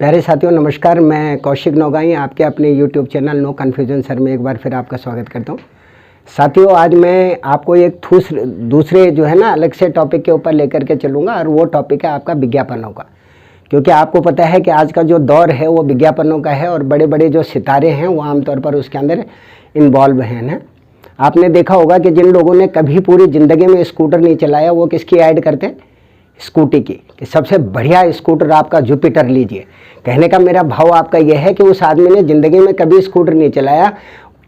प्यारे साथियों नमस्कार। मैं कौशिक नौगाई आपके अपने YouTube channel no confusion sir में एक बार फिर आपका स्वागत करता हूँ। साथियों आज मैं आपको एक दूसरे जो है ना अलग से टॉपिक के ऊपर लेकर के चलूँगा और वो टॉपिक है आपका विज्ञापनों का। क्योंकि आपको पता है कि आज का जो दौर है वो विज्ञापनों का है और बड़े बड़े जो सितारे हैं वो आमतौर पर उसके अंदर इन्वॉल्व हैं ना। आपने देखा होगा कि जिन लोगों ने कभी पूरी ज़िंदगी में स्कूटर नहीं चलाया वो किसकी ऐड करते हैं? स्कूटी की, कि सबसे बढ़िया स्कूटर आपका जुपिटर लीजिए। कहने का मेरा भाव आपका यह है कि उस आदमी ने ज़िंदगी में कभी स्कूटर नहीं चलाया,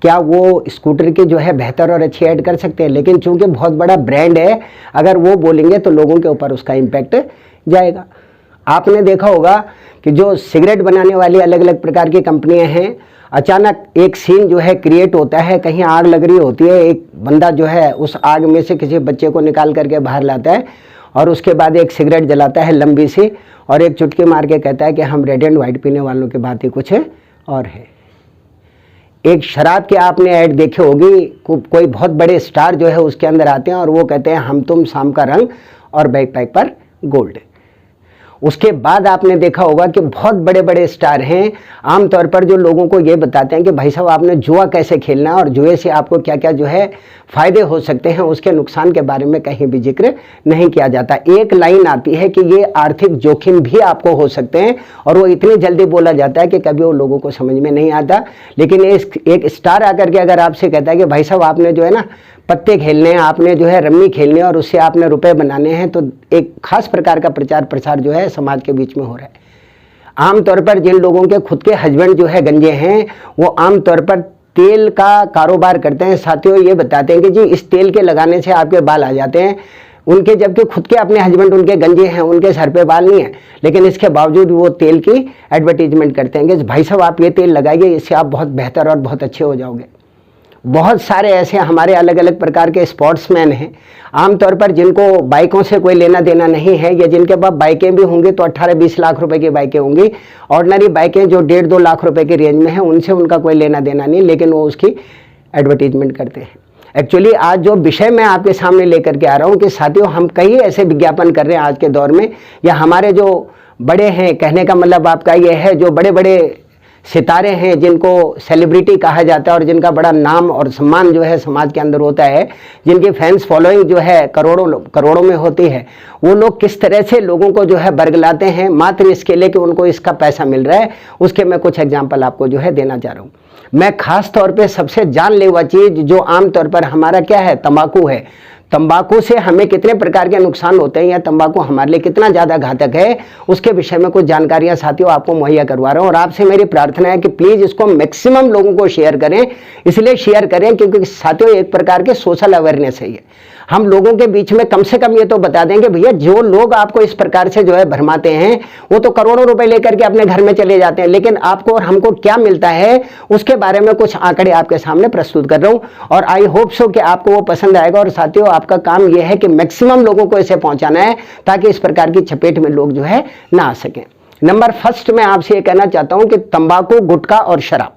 क्या वो स्कूटर की जो है बेहतर और अच्छी ऐड कर सकते हैं? लेकिन चूंकि बहुत बड़ा ब्रांड है, अगर वो बोलेंगे तो लोगों के ऊपर उसका इम्पैक्ट जाएगा। आपने देखा होगा कि जो सिगरेट बनाने वाली अलग अलग प्रकार की कंपनियां हैं, अचानक एक सीन जो है क्रिएट होता है, कहीं आग लग रही होती है, एक बंदा जो है उस आग में से किसी बच्चे को निकाल करके बाहर लाता है और उसके बाद एक सिगरेट जलाता है लंबी सी और एक चुटकी मार के कहता है कि हम रेड एंड वाइट पीने वालों की बात ही कुछ और है। एक शराब की आपने ऐड देखी होगी, कोई बहुत बड़े स्टार जो है उसके अंदर आते हैं और वो कहते हैं हम तुम शाम का रंग और बैकपैक पर गोल्ड। उसके बाद आपने देखा होगा कि बहुत बड़े बड़े स्टार हैं, आमतौर पर जो लोगों को ये बताते हैं कि भाई साहब आपने जुआ कैसे खेलना है और जुए से आपको क्या क्या जो है फ़ायदे हो सकते हैं, उसके नुकसान के बारे में कहीं भी जिक्र नहीं किया जाता। एक लाइन आती है कि ये आर्थिक जोखिम भी आपको हो सकते हैं और वो इतनी जल्दी बोला जाता है कि कभी वो लोगों को समझ में नहीं आता। लेकिन एक स्टार आकर के अगर आपसे कहता है कि भाई साहब आपने जो है ना पत्ते खेलने हैं, आपने जो है रम्मी खेलने और उससे आपने रुपए बनाने हैं, तो एक खास प्रकार का प्रचार प्रसार जो है समाज के बीच में हो रहा है। आमतौर पर जिन लोगों के खुद के हस्बैंड जो है गंजे हैं वो आमतौर पर तेल का कारोबार करते हैं। साथियों ये बताते हैं कि जी इस तेल के लगाने से आपके बाल आ जाते हैं उनके, जबकि खुद के अपने हस्बैंड उनके गंजे हैं, उनके सर पे बाल नहीं है, लेकिन इसके बावजूद वो तेल की एडवर्टीजमेंट करते हैं कि भाई साहब आप ये तेल लगाइए, इससे आप बहुत बेहतर और बहुत अच्छे हो जाओगे। बहुत सारे ऐसे हमारे अलग अलग प्रकार के स्पोर्ट्समैन हैं, आमतौर पर जिनको बाइकों से कोई लेना देना नहीं है या जिनके पास बाइकें भी होंगी तो 18-20 लाख रुपए की बाइकें होंगी। ऑर्डिनरी बाइकें जो 1.5-2 लाख रुपए की रेंज में है उनसे उनका कोई लेना देना नहीं, लेकिन वो उसकी एडवर्टीजमेंट करते हैं। एक्चुअली आज जो विषय मैं आपके सामने लेकर के आ रहा हूँ कि साथियों हम कई ऐसे विज्ञापन कर रहे हैं आज के दौर में, या हमारे जो बड़े हैं, कहने का मतलब आपका ये है जो बड़े बड़े सितारे हैं जिनको सेलिब्रिटी कहा जाता है और जिनका बड़ा नाम और सम्मान जो है समाज के अंदर होता है, जिनकी फैंस फॉलोइंग जो है करोड़ों में होती है, वो लोग किस तरह से लोगों को जो है बरगलाते हैं मात्र इसके लिए कि उनको इसका पैसा मिल रहा है। उसके मैं कुछ एग्जांपल आपको जो है देना चाह रहा हूँ। मैं खास तौर पे सबसे जानलेवा चीज जो आमतौर पर हमारा क्या है, तंबाकू है। तंबाकू से हमें कितने प्रकार के नुकसान होते हैं या तंबाकू हमारे लिए कितना ज़्यादा घातक है, उसके विषय में कुछ जानकारियां साथियों आपको मुहैया करवा रहा हूं। और आपसे मेरी प्रार्थना है कि प्लीज़ इसको मैक्सिमम लोगों को शेयर करें। इसलिए शेयर करें क्योंकि साथियों एक प्रकार के सोशल अवेयरनेस है ये। हम लोगों के बीच में कम से कम ये तो बता देंगे भैया जो लोग आपको इस प्रकार से जो है भरमाते हैं वो तो करोड़ों रुपए लेकर के अपने घर में चले जाते हैं, लेकिन आपको और हमको क्या मिलता है उसके बारे में कुछ आंकड़े आपके सामने प्रस्तुत कर रहा हूं और आई होप सो कि आपको वो पसंद आएगा। और साथियों आपका काम यह है कि मैक्सिमम लोगों को इसे पहुंचाना है ताकि इस प्रकार की चपेट में लोग जो है ना आ सकें। नंबर फर्स्ट मैं आपसे ये कहना चाहता हूं कि तंबाकू, गुटखा और शराब।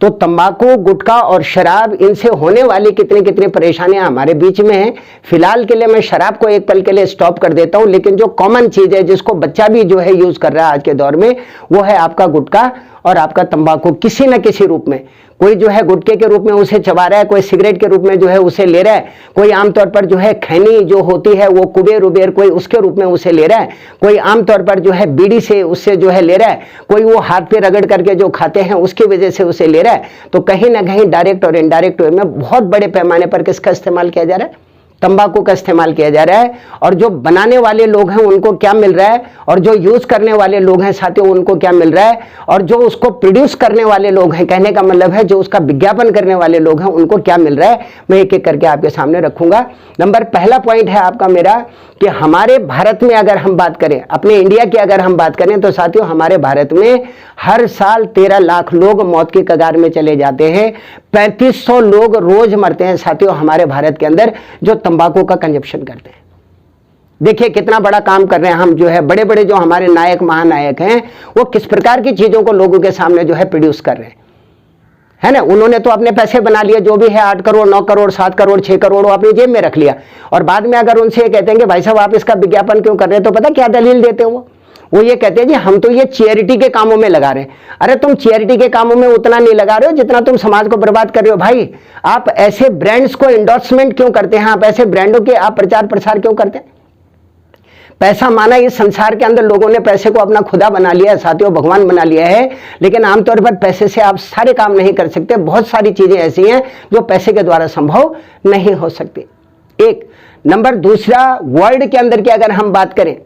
तो तंबाकू, गुटखा और शराब, इनसे होने वाली कितनी कितनी परेशानियां हमारे बीच में हैं। फिलहाल के लिए मैं शराब को एक पल के लिए स्टॉप कर देता हूं, लेकिन जो कॉमन चीज है जिसको बच्चा भी जो है यूज कर रहा है आज के दौर में, वो है आपका गुटखा और आपका तंबाकू। किसी न किसी रूप में कोई जो है गुटखे के रूप में उसे चबा रहा है, कोई सिगरेट के रूप में जो है उसे ले रहा है, कोई आमतौर पर जो है खैनी जो होती है वो कुबेर उबेर कोई उसके रूप में उसे ले रहा है, कोई आमतौर पर जो है बीड़ी से उससे जो है ले रहा है, कोई वो हाथ पे रगड़ करके जो खाते हैं उसकी वजह से उसे ले रहा है। तो कहीं ना कहीं डायरेक्ट और इनडायरेक्ट वे में बहुत बड़े पैमाने पर किसका इस्तेमाल किया जा रहा है? तंबाकू का इस्तेमाल किया जा रहा है। और जो बनाने वाले लोग हैं उनको क्या मिल रहा है और जो यूज करने वाले लोग हैं साथियों उनको क्या मिल रहा है और जो उसको प्रोड्यूस करने वाले लोग हैं, कहने का मतलब है जो उसका विज्ञापन करने वाले लोग हैं उनको क्या मिल रहा है, मैं एक एक करके आपके सामने रखूंगा। नंबर पहला पॉइंट है आपका मेरा कि हमारे भारत में अगर हम बात करें, अपने इंडिया की अगर हम बात करें, तो साथियों हमारे भारत में हर साल 13 लाख लोग मौत की कगार में चले जाते हैं। 3500 लोग रोज मरते हैं साथियों हमारे भारत के अंदर जो तंबाकू का कंजप्शन करते हैं। देखिए कितना बड़ा काम कर रहे हैं हम, जो है बड़े बड़े जो हमारे नायक महानायक हैं वो किस प्रकार की चीजों को लोगों के सामने जो है प्रोड्यूस कर रहे हैं, है ना। उन्होंने तो अपने पैसे बना लिए, जो भी है 8 करोड़ 9 करोड़ 7 करोड़ 6 करोड़ वो अपनी जेब में रख लिया। और बाद में अगर उनसे ये कहते हैं कि भाई साहब आप इसका विज्ञापन क्यों कर रहे हैं, तो पता क्या दलील देते हैं वो ये कहते हैं जी हम तो ये चैरिटी के कामों में लगा रहे हैं। अरे तुम चैरिटी के कामों में उतना नहीं लगा रहे हो जितना तुम समाज को बर्बाद कर रहे हो भाई। आप ऐसे ब्रांड्स को इंडोर्समेंट क्यों करते हैं, आप ऐसे ब्रांडों के आप प्रचार प्रसार क्यों करते हैं? पैसा माना इस संसार के अंदर लोगों ने पैसे को अपना खुदा बना लिया है साथियों, भगवान बना लिया है, लेकिन आमतौर पर पैसे से आप सारे काम नहीं कर सकते। बहुत सारी चीजें ऐसी हैं जो पैसे के द्वारा संभव नहीं हो सकती। एक नंबर, दूसरा, वर्ल्ड के अंदर की अगर हम बात करें,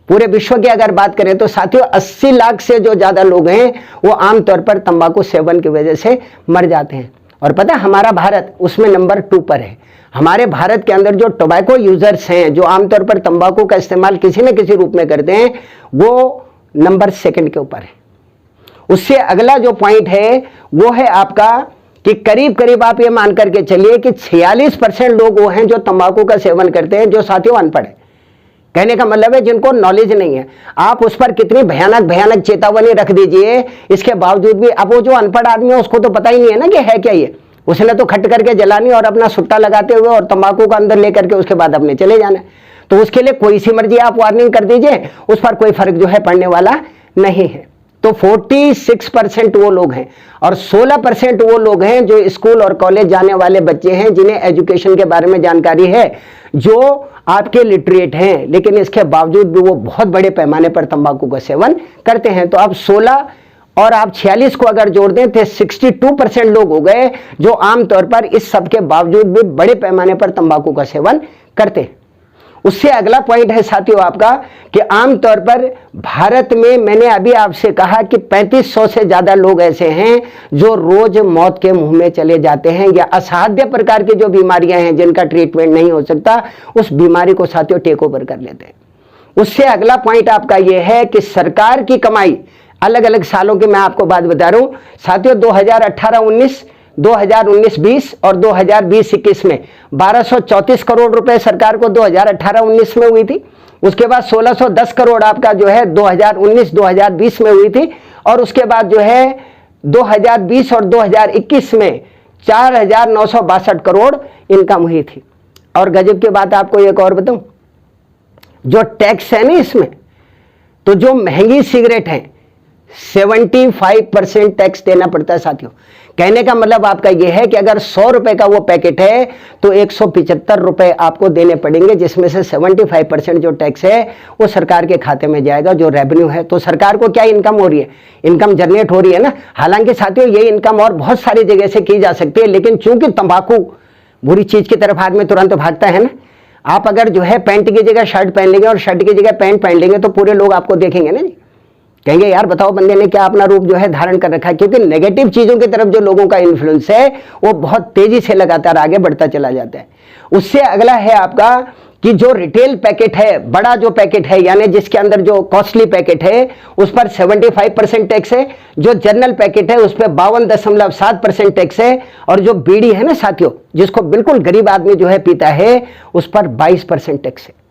पूरे विश्व की अगर बात करें तो साथियों 80 लाख से जो ज्यादा लोग हैं वो आमतौर पर तंबाकू सेवन की वजह से मर जाते हैं। और पता है हमारा भारत उसमें नंबर 2 पर है। हमारे भारत के अंदर जो टोबैको यूजर्स हैं, जो आमतौर पर तंबाकू का इस्तेमाल किसी न किसी रूप में करते हैं, वो नंबर 2 के ऊपर है। उससे अगला जो पॉइंट है वो है आपका कि करीब करीब आप ये मान करके चलिए कि 46% लोग वो हैं जो तंबाकू का सेवन करते हैं जो साथियों अनपढ़ है। कहने का मतलब है जिनको नॉलेज नहीं है। आप उस पर कितनी भयानक भयानक चेतावनी रख दीजिए, इसके बावजूद भी अब वो जो अनपढ़ आदमी है उसको तो पता ही नहीं है ना कि है क्या ये। उसने तो खट करके जलानी और अपना सुट्टा लगाते हुए और तंबाकू का अंदर लेकर के उसके बाद अपने चले जाना। तो उसके लिए कोई सी मर्जी आप वार्निंग कर दीजिए, उस पर कोई फर्क जो है पड़ने वाला नहीं है। तो 46% वो लोग हैं और 16% वो लोग हैं जो स्कूल और कॉलेज जाने वाले बच्चे हैं जिन्हें एजुकेशन के बारे में जानकारी है, जो आपके लिटरेट हैं, लेकिन इसके बावजूद भी वो बहुत बड़े पैमाने पर तंबाकू का सेवन करते हैं। तो आप 16 और आप 46 को अगर जोड़ दें तो 62% लोग हो गए जो आमतौर पर इस सब के बावजूद भी बड़े पैमाने पर तंबाकू का सेवन करते हैं। उससे अगला पॉइंट है साथियों आपका कि आमतौर पर भारत में मैंने अभी आपसे कहा कि 3500 से ज्यादा लोग ऐसे हैं जो रोज मौत के मुंह में चले जाते हैं, या असाध्य प्रकार की जो बीमारियां हैं जिनका ट्रीटमेंट नहीं हो सकता, उस बीमारी को साथियों टेक ओवर कर लेते हैं। उससे अगला पॉइंट आपका यह है कि सरकार की कमाई अलग अलग सालों की मैं आपको बात बता रहा हूं साथियों, 2018-19, 2019-20 और 2020-21 में 1234 करोड़ रुपए सरकार को 2018-19 में हुई थी। उसके बाद 1610 करोड़ आपका जो है 2019-2020 में हुई थी, और उसके बाद जो है 2020 और 2021 में 4962 करोड़ इनकम हुई थी। और गजब की बात आपको एक और बताऊं, जो टैक्स है ना इसमें, तो जो महंगी सिगरेट है 75% टैक्स देना पड़ता है साथियों। कहने का मतलब आपका यह है कि अगर 100 रुपए का वो पैकेट है तो 175 रुपए आपको देने पड़ेंगे, जिसमें से 75% जो टैक्स है वो सरकार के खाते में जाएगा, जो रेवेन्यू है। तो सरकार को क्या इनकम हो रही है, इनकम जनरेट हो रही है ना। हालांकि साथियों ये इनकम और बहुत सारी जगह से की जा सकती है, लेकिन चूंकि तंबाकू बुरी चीज की तरफ आदमी तुरंत भागता है ना। आप अगर जो है पैंट की जगह शर्ट पहन लेंगे और शर्ट की जगह पैंट पहन लेंगे तो पूरे लोग आपको देखेंगे ना जी, कहेंगे यार बताओ बंदे ने क्या अपना रूप जो है धारण कर रखा है। क्योंकि नेगेटिव चीजों की तरफ जो लोगों का इन्फ्लुएंस है वो बहुत तेजी से लगातार आगे बढ़ता चला जाता है। उससे अगला है आपका कि जो रिटेल पैकेट है, बड़ा जो पैकेट है, यानी जिसके अंदर जो कॉस्टली पैकेट है उस पर 75% टैक्स है। जो जनरल पैकेट है उस पर 52.7% टैक्स है। और जो बीड़ी है ना साथियों, जिसको बिल्कुल गरीब आदमी जो है पीता है, उस पर 22% टैक्स है।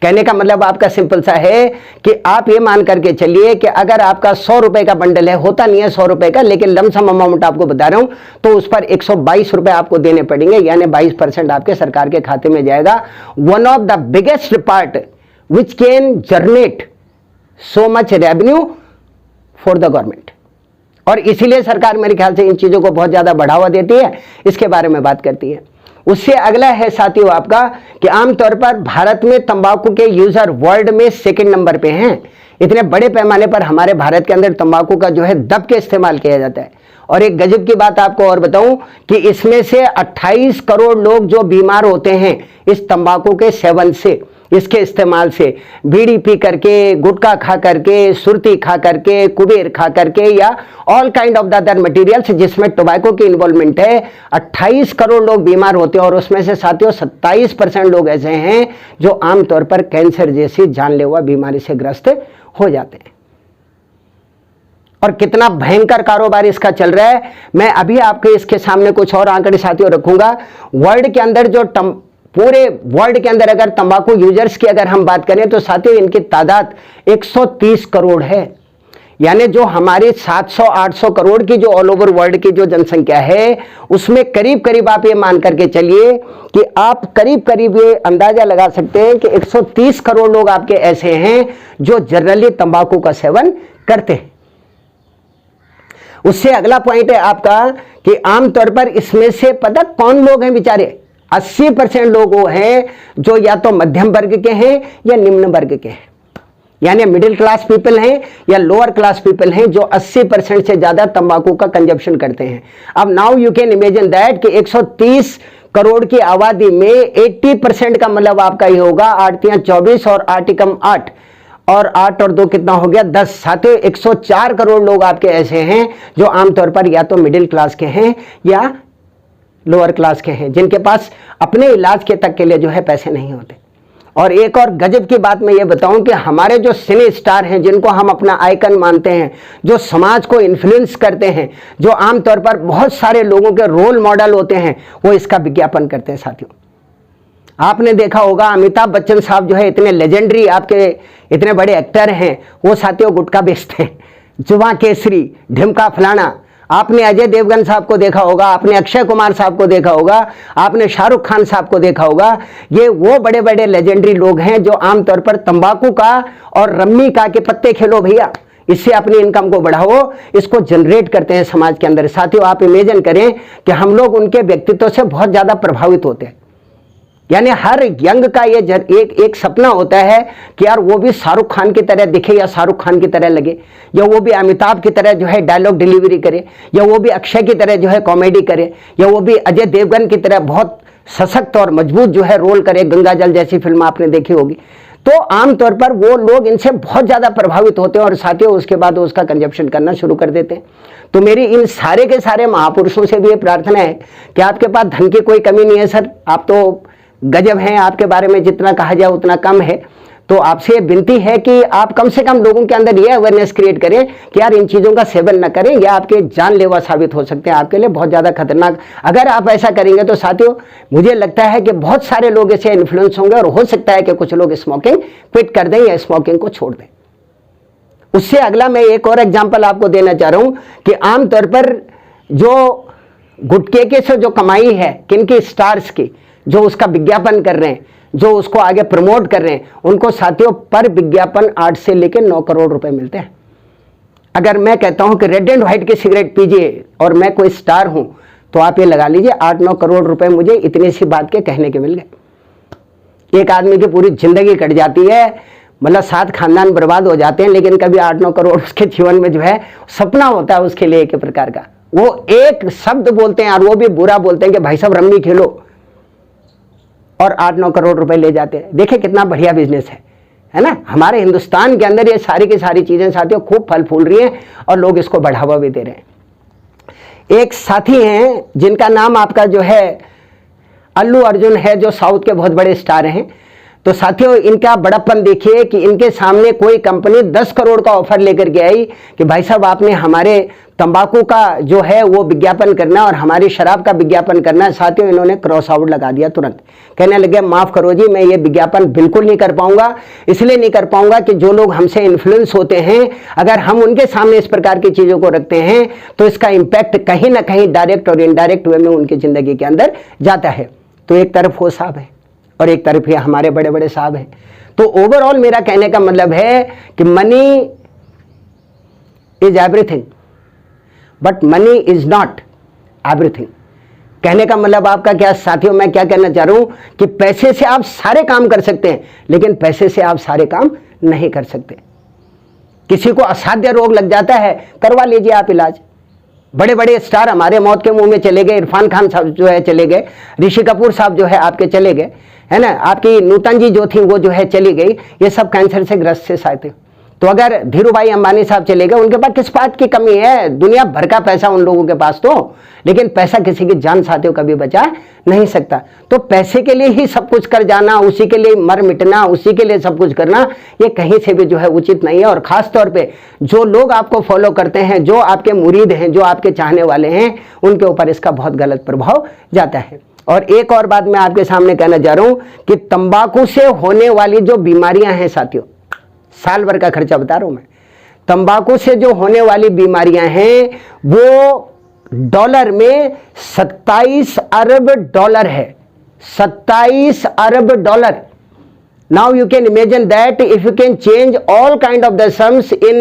कहने का मतलब आपका सिंपल सा है कि आप ये मान करके चलिए कि अगर आपका 100 रुपए का बंडल है, होता नहीं है 100 रुपए का, लेकिन लमसम अमाउंट आपको बता रहा हूं, तो उस पर 122 रुपए आपको देने पड़ेंगे, यानी 22% आपके सरकार के खाते में जाएगा। One of the biggest part which can generate so much revenue for the government. और इसीलिए सरकार मेरे ख्याल से इन चीजों को बहुत ज्यादा बढ़ावा देती है, इसके बारे में बात करती है। उससे अगला है साथियों आपका कि आमतौर पर भारत में तंबाकू के यूजर वर्ल्ड में 2nd नंबर पे हैं। इतने बड़े पैमाने पर हमारे भारत के अंदर तंबाकू का जो है दब के इस्तेमाल किया जाता है। और एक गजब की बात आपको और बताऊं कि इसमें से 28 करोड़ लोग जो बीमार होते हैं इस तंबाकू के सेवन से, इसके इस्तेमाल से, बीड़ी पी करके, गुटखा खा करके, सुरती खा करके, कुबेर खा करके, या all kind of the other materials जिसमें टोबैको की इन्वॉल्वमेंट है, 28 करोड़ लोग बीमार होते हैं। और उसमें से साथियों 27% लोग ऐसे हैं जो आमतौर पर कैंसर जैसी जानलेवा बीमारी से ग्रस्त हो जाते हैं। और कितना भयंकर कारोबार इसका चल रहा है, मैं अभी आपके इसके सामने कुछ और आंकड़े साथियों रखूंगा। वर्ल्ड के अंदर जो पूरे वर्ल्ड के अंदर अगर तंबाकू यूजर्स की अगर हम बात करें तो साथियों इनकी तादाद 130 करोड़ है। यानी जो हमारी 700-800 करोड़ की जो ऑल ओवर वर्ल्ड की जो जनसंख्या है, उसमें करीब करीब आप ये मान करके चलिए कि आप करीब करीब ये अंदाजा लगा सकते हैं कि 130 करोड़ लोग आपके ऐसे हैं जो जनरली तंबाकू का सेवन करते हैं। उससे अगला पॉइंट है आपका कि आमतौर पर इसमें से पता कौन लोग हैं बेचारे, 80% लोग वो हैं जो या तो मध्यम वर्ग के हैं या निम्न वर्ग के हैं, यानी मिडिल क्लास पीपल हैं या लोअर क्लास पीपल हैं जो 80% से ज्यादा तंबाकू का कंजप्शन करते हैं। अब now you can imagine that कि 130 करोड़ की आबादी में 80% का मतलब आपका ये होगा 8 × 24 और 8 × 8 और 8 और 2 कितना हो गया 10। साथियों 104 करोड़ लोग आपके ऐसे हैं जो आमतौर पर या तो मिडिल क्लास के हैं या लोअर क्लास के हैं, जिनके पास अपने इलाज के तक के लिए जो है पैसे नहीं होते। और एक और गजब की बात मैं ये बताऊं कि हमारे जो सिने स्टार हैं, जिनको हम अपना आइकन मानते हैं, जो समाज को इन्फ्लुएंस करते हैं, जो आमतौर पर बहुत सारे लोगों के रोल मॉडल होते हैं, वो इसका विज्ञापन करते हैं। साथियों आपने देखा होगा अमिताभ बच्चन साहब जो है इतने लेजेंडरी आपके इतने बड़े एक्टर हैं, वो साथियों गुटखा बेचते हैं, जुआ केसरी, ढिमका फलाना। आपने अजय देवगन साहब को देखा होगा, आपने अक्षय कुमार साहब को देखा होगा, आपने शाहरुख खान साहब को देखा होगा। ये वो बड़े बड़े लेजेंडरी लोग हैं जो आमतौर पर तंबाकू का और रम्मी का के पत्ते खेलो भैया, इससे अपनी इनकम को बढ़ाओ, इसको जनरेट करते हैं समाज के अंदर। साथियों आप इमेजिन करें कि हम लोग उनके व्यक्तित्व से बहुत ज्यादा प्रभावित होते हैं। यानी हर यंग का ये एक सपना होता है कि यार वो भी शाहरुख खान की तरह दिखे या शाहरुख खान की तरह लगे, या वो भी अमिताभ की तरह जो है डायलॉग डिलीवरी करे, या वो भी अक्षय की तरह जो है कॉमेडी करे, या वो भी अजय देवगन की तरह बहुत सशक्त और मजबूत जो है रोल करे। गंगा जल जैसी फिल्म आपने देखी होगी। तो आमतौर पर वो लोग इनसे बहुत ज़्यादा प्रभावित होते हैं और साथियों उसके बाद वो उसका कंजप्शन करना शुरू कर देते हैं। तो मेरी इन सारे के सारे महापुरुषों से भी ये प्रार्थना है कि आपके पास धन की कोई कमी नहीं है सर, आप तो गजब हैं, आपके बारे में जितना कहा जाए उतना कम है। तो आपसे ये विनती है कि आप कम से कम लोगों के अंदर ये अवेयरनेस क्रिएट करें कि यार इन चीज़ों का सेवन न करें, या आपके जानलेवा साबित हो सकते हैं, आपके लिए बहुत ज़्यादा खतरनाक। अगर आप ऐसा करेंगे तो साथियों मुझे लगता है कि बहुत सारे लोग इससे इन्फ्लुएंस होंगे और हो सकता है कि कुछ लोग स्मोकिंग क्विट कर दें या स्मोकिंग को छोड़ दें। उससे अगला मैं एक और एग्जाम्पल आपको देना चाह रहा हूँ कि आमतौर पर जो गुटखे के से जो कमाई है किनकी, स्टार्स की, जो उसका विज्ञापन कर रहे हैं, जो उसको आगे प्रमोट कर रहे हैं, उनको साथियों पर विज्ञापन 8 से लेकर 9 करोड़ रुपए मिलते हैं। अगर मैं कहता हूं कि रेड एंड व्हाइट की सिगरेट पीजिए और मैं कोई स्टार हूं, तो आप ये लगा लीजिए 8-9 करोड़ रुपए मुझे इतनी सी बात के कहने के मिल गए। एक आदमी की पूरी जिंदगी कट जाती है, मतलब 7 खानदान बर्बाद हो जाते हैं, लेकिन कभी 8-9 करोड़ उसके जीवन में जो है सपना होता है उसके लिए एक प्रकार का। वो एक शब्द बोलते हैं और वो भी बुरा बोलते हैं कि भाई साहब रम्मी खेलो, और 8-9 करोड़ रुपए ले जाते हैं। देखिए कितना बढ़िया बिजनेस है ना। हमारे हिंदुस्तान के अंदर ये सारी की सारी चीजें साथियों खूब फल फूल रही हैं और लोग इसको बढ़ावा भी दे रहे हैं। एक साथी हैं जिनका नाम आपका जो है अल्लू अर्जुन है, जो साउथ के बहुत बड़े स्टार हैं। तो साथियों इनका बड़प्पन देखिए कि इनके सामने कोई कंपनी 10 करोड़ का ऑफर लेकर के आई कि भाई साहब आपने हमारे तंबाकू का जो है वो विज्ञापन करना और हमारी शराब का विज्ञापन करना है। साथियों इन्होंने क्रॉस आउट लगा दिया तुरंत, कहने लगे माफ करो जी, मैं ये विज्ञापन बिल्कुल नहीं कर पाऊंगा। इसलिए नहीं कर पाऊंगा कि जो लोग हमसे इन्फ्लुएंस होते हैं, अगर हम उनके सामने इस प्रकार की चीजों को रखते हैं तो इसका इंपैक्ट कहीं ना कहीं डायरेक्ट और इनडायरेक्ट वे में उनकी जिंदगी के अंदर जाता है। तो एक तरफ वो साहब है और एक तरफ ये हमारे बड़े बड़े साहब हैं। तो ओवरऑल मेरा कहने का मतलब है कि money is everything but money is not everything. कहने का मतलब आपका क्या साथियों, मैं क्या कहना चाह रहा हूं कि पैसे से आप सारे काम कर सकते हैं, लेकिन पैसे से आप सारे काम नहीं कर सकते। किसी को असाध्य रोग लग जाता है, करवा लीजिए आप इलाज। बड़े बड़े स्टार हमारे मौत के मुंह में चले गए, इरफान खान साहब जो है चले गए, ऋषि कपूर साहब जो है आपके चले गए, है ना, आपकी नूतन जी जो थी वो जो है चली गई। ये सब कैंसर से ग्रस्त से शायद थे। तो अगर धीरूभाई अंबानी साहब चले गए, उनके पास किस बात की कमी है, दुनिया भर का पैसा उन लोगों के पास, तो लेकिन पैसा किसी की जान साथियों कभी बचा नहीं सकता। तो पैसे के लिए ही सब कुछ कर जाना, उसी के लिए मर मिटना, उसी के लिए सब कुछ करना, ये कहीं से भी जो है उचित नहीं है। और खास तौर पे जो लोग आपको फॉलो करते हैं, जो आपके मुरीद हैं, जो आपके चाहने वाले हैं, उनके ऊपर इसका बहुत गलत प्रभाव जाता है। और एक और बात मैं आपके सामने कहना चाह रहा हूं कि तंबाकू से होने वाली जो बीमारियां हैं साथियों, साल भर का खर्चा बता रहा हूं मैं, तंबाकू से जो होने वाली बीमारियां हैं वो डॉलर में 27 अरब डॉलर है, 27 अरब dollar. Now you can imagine that if you can change all kind of the sums in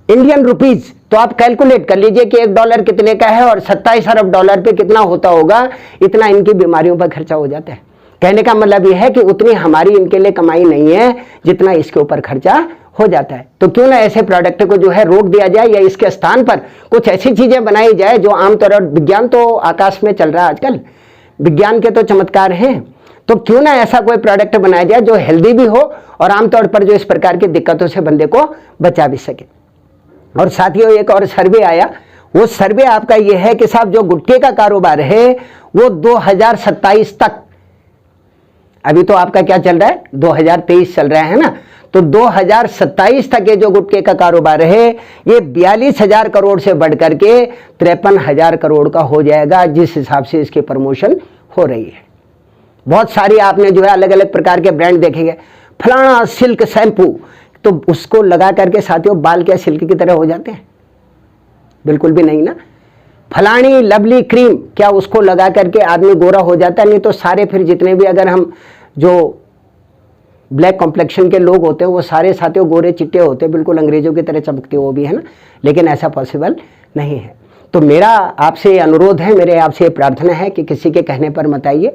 Indian rupees, तो आप कैलकुलेट कर लीजिए कि $1 कितने का है और 27 अरब डॉलर पे कितना होता होगा। इतना इनकी बीमारियों पर खर्चा हो जाता है। कहने का मतलब यह है कि उतनी हमारी इनके लिए कमाई नहीं है जितना इसके ऊपर खर्चा हो जाता है। तो क्यों ना ऐसे प्रोडक्ट को जो है रोक दिया जाए या इसके स्थान पर कुछ ऐसी चीजें बनाई जाए जो आमतौर पर, विज्ञान तो आकाश में चल रहा है आजकल, विज्ञान के तो चमत्कार हैं, तो क्यों ना ऐसा कोई प्रोडक्ट बनाया जाए जो हेल्दी भी हो और आमतौर पर जो इस प्रकार की दिक्कतों से बंदे को बचा भी सके। और साथियों एक और सर्वे आया, वो सर्वे आपका ये है कि साहब जो गुटखे का कारोबार है वो 2027 तक, अभी तो आपका क्या चल रहा है 2023 चल रहा है ना, तो 2027 तक ये जो गुटखे का कारोबार है ये 42,000 करोड़ से बढ़ करके 53,000 करोड़ का हो जाएगा, जिस हिसाब से इसकी प्रमोशन हो रही है। बहुत सारी आपने जो है अलग अलग प्रकार के ब्रांड देखेंगे, फलाना सिल्क शैम्पू, तो उसको लगा करके साथियों बाल क्या सिल्क की तरह हो जाते हैं? बिल्कुल भी नहीं ना। फलानी लवली क्रीम, क्या उसको लगा करके आदमी गोरा हो जाता है? नहीं। तो सारे फिर जितने भी अगर हम जो ब्लैक कॉम्प्लेक्शन के लोग होते हैं वो सारे साथियों गोरे चिट्टे होते हैं, बिल्कुल अंग्रेजों की तरह चमकते वो भी है ना, लेकिन ऐसा पॉसिबल नहीं है। तो मेरा आपसे अनुरोध है, मेरे आपसे ये प्रार्थना है कि किसी के कहने पर मत आइए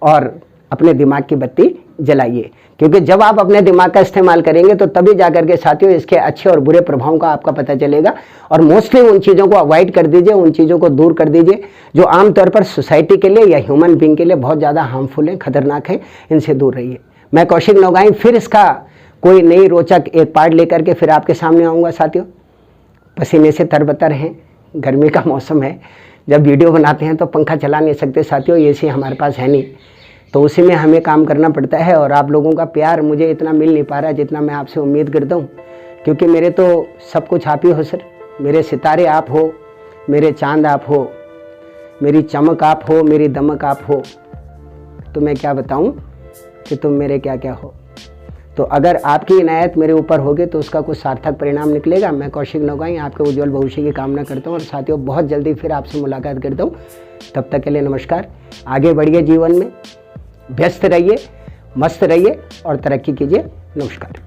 और अपने दिमाग की बत्ती जलाइए, क्योंकि जब आप अपने दिमाग का इस्तेमाल करेंगे तो तभी जाकर के साथियों इसके अच्छे और बुरे प्रभावों का आपका पता चलेगा। और मोस्टली उन चीज़ों को अवॉइड कर दीजिए, उन चीज़ों को दूर कर दीजिए जो आमतौर पर सोसाइटी के लिए या ह्यूमन बींग के लिए बहुत ज़्यादा हार्मफुल हैं, खतरनाक हैं, इनसे दूर रहिए। मैं कौशिक नौगाई फिर इसका कोई नई रोचक एक पार्ट लेकर के फिर आपके सामने आऊँगा साथियों। पसीने से तरबतर हैं, गर्मी का मौसम है, जब वीडियो बनाते हैं तो पंखा चला नहीं सकते साथियों, एसी हमारे पास है नहीं, तो उसी में हमें काम करना पड़ता है। और आप लोगों का प्यार मुझे इतना मिल नहीं पा रहा जितना मैं आपसे उम्मीद करता हूँ, क्योंकि मेरे तो सब कुछ आप ही हो सर, मेरे सितारे आप हो, मेरे चांद आप हो, मेरी चमक आप हो, मेरी दमक आप हो, तो मैं क्या बताऊँ कि तुम मेरे क्या क्या हो। तो अगर आपकी इनायत मेरे ऊपर होगी तो उसका कुछ सार्थक परिणाम निकलेगा। मैं कौशिक नौगाई आपके उज्जवल भविष्य की कामना करता हूँ और साथियों बहुत जल्दी फिर आपसे मुलाकात करता हूँ। तब तक के लिए नमस्कार। आगे बढ़िए, जीवन में व्यस्त रहिए, मस्त रहिए और तरक्की कीजिए। नमस्कार।